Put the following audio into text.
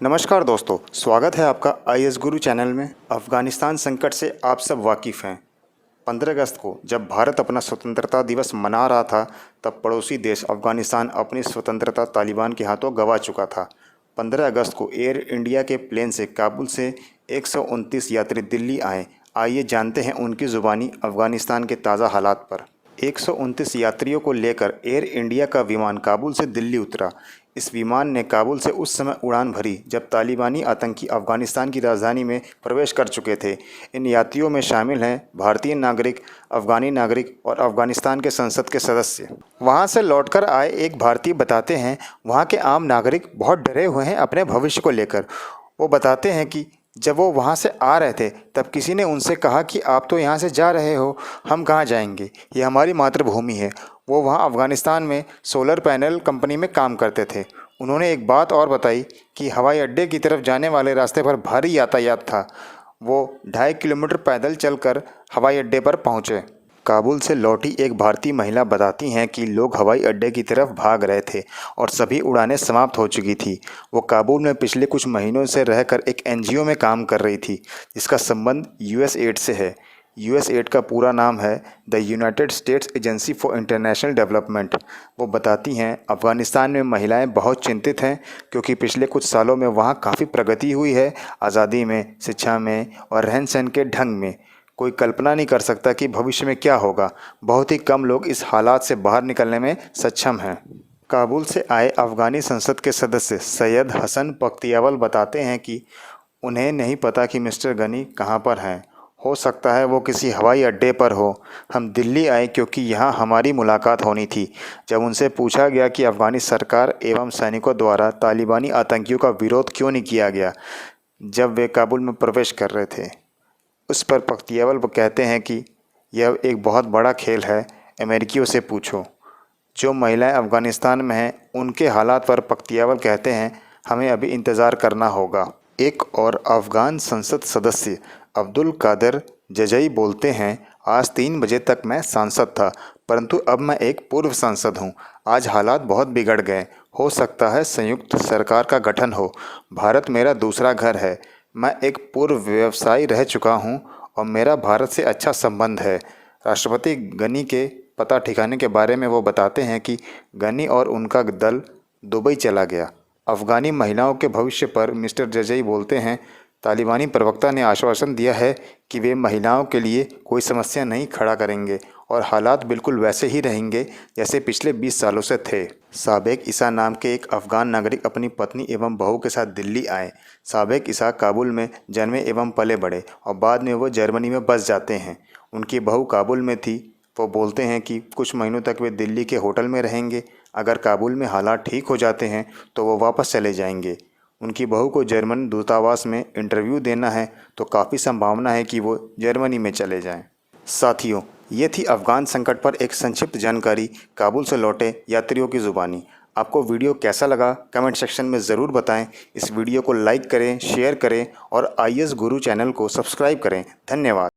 नमस्कार दोस्तों, स्वागत है आपका आईएएस गुरु चैनल में। अफ़गानिस्तान संकट से आप सब वाकिफ़ हैं। 15 अगस्त को जब भारत अपना स्वतंत्रता दिवस मना रहा था, तब पड़ोसी देश अफ़गानिस्तान अपनी स्वतंत्रता तालिबान के हाथों गंवा चुका था। 15 अगस्त को एयर इंडिया के प्लेन से काबुल से 129 यात्री दिल्ली आए। आइए जानते हैं उनकी ज़ुबानी अफ़गानिस्तान के ताज़ा हालात पर। 129 यात्रियों को लेकर एयर इंडिया का विमान काबुल से दिल्ली उतरा। इस विमान ने काबुल से उस समय उड़ान भरी जब तालिबानी आतंकी अफ़गानिस्तान की राजधानी में प्रवेश कर चुके थे। इन यात्रियों में शामिल हैं भारतीय नागरिक, अफ़गानी नागरिक और अफ़गानिस्तान के संसद के सदस्य। वहां से लौटकर आए एक भारतीय बताते हैं, वहां के आम नागरिक बहुत डरे हुए हैं अपने भविष्य को लेकर। वो बताते हैं कि जब वो वहाँ से आ रहे थे तब किसी ने उनसे कहा कि आप तो यहाँ से जा रहे हो, हम कहाँ जाएंगे, ये हमारी मातृभूमि है। वो वहाँ अफ़गानिस्तान में सोलर पैनल कंपनी में काम करते थे। उन्होंने एक बात और बताई कि हवाई अड्डे की तरफ जाने वाले रास्ते पर भारी यातायात था। वो 2.5 किलोमीटर पैदल चलकर हवाई अड्डे पर पहुँचे। काबुल से लौटी एक भारतीय महिला बताती हैं कि लोग हवाई अड्डे की तरफ भाग रहे थे और सभी उड़ानें समाप्त हो चुकी थी। वो काबुल में पिछले कुछ महीनों से रहकर एक एनजीओ में काम कर रही थी, जिसका संबंध यूएसएड से है। यूएसएड का पूरा नाम है the United states agency for international development. वो बताती हैं अफ़गानिस्तान में महिलाएं बहुत चिंतित हैं, क्योंकि पिछले कुछ सालों में वहाँ काफ़ी प्रगति हुई है, आज़ादी में, शिक्षा में और रहन सहन के ढंग में। कोई कल्पना नहीं कर सकता कि भविष्य में क्या होगा। बहुत ही कम लोग इस हालात से बाहर निकलने में सक्षम हैं। काबुल से आए अफ़गानी संसद के सदस्य सैयद हसन पख्तियावल बताते हैं कि उन्हें नहीं पता कि मिस्टर गनी कहाँ पर हैं। हो सकता है वो किसी हवाई अड्डे पर हो। हम दिल्ली आए क्योंकि यहाँ हमारी मुलाकात होनी थी। जब उनसे पूछा गया कि अफ़गानी सरकार एवं सैनिकों द्वारा तालिबानी आतंकियों का विरोध क्यों नहीं किया गया जब वे काबुल में प्रवेश कर रहे थे, उस पर पख्तियावल कहते हैं कि यह एक बहुत बड़ा खेल है, अमेरिकियों से पूछो। जो महिलाएं अफ़गानिस्तान में हैं उनके हालात पर पख्तियावल कहते हैं, हमें अभी इंतज़ार करना होगा। एक और अफ़गान संसद सदस्य अब्दुल कादिर जजई बोलते हैं, आज 3 बजे तक मैं सांसद था, परंतु अब मैं एक पूर्व सांसद हूँ। आज हालात बहुत बिगड़ गए। हो सकता है संयुक्त सरकार का गठन हो। भारत मेरा दूसरा घर है। मैं एक पूर्व व्यवसायी रह चुका हूं और मेरा भारत से अच्छा संबंध है। राष्ट्रपति गनी के पता ठिकाने के बारे में वो बताते हैं कि गनी और उनका दल दुबई चला गया। अफ़गानी महिलाओं के भविष्य पर मिस्टर जजई बोलते हैं, तालिबानी प्रवक्ता ने आश्वासन दिया है कि वे महिलाओं के लिए कोई समस्या नहीं खड़ा करेंगे और हालात बिल्कुल वैसे ही रहेंगे जैसे पिछले 20 सालों से थे। साबेक ईसा नाम के एक अफ़गान नागरिक अपनी पत्नी एवं बहू के साथ दिल्ली आए। साबेक ईसा काबुल में जन्मे एवं पले बढ़े और बाद में वो जर्मनी में बस जाते हैं। उनकी बहू काबुल में थी। वो बोलते हैं कि कुछ महीनों तक वे दिल्ली के होटल में रहेंगे। अगर काबुल में हालात ठीक हो जाते हैं तो वो वापस चले जाएंगे। उनकी बहू को जर्मन दूतावास में इंटरव्यू देना है, तो काफ़ी संभावना है कि वो जर्मनी में चले जाएं। साथियों, ये थी अफ़गान संकट पर एक संक्षिप्त जानकारी काबुल से लौटे यात्रियों की ज़ुबानी। आपको वीडियो कैसा लगा कमेंट सेक्शन में ज़रूर बताएं। इस वीडियो को लाइक करें, शेयर करें और आईएएस गुरु चैनल को सब्सक्राइब करें। धन्यवाद।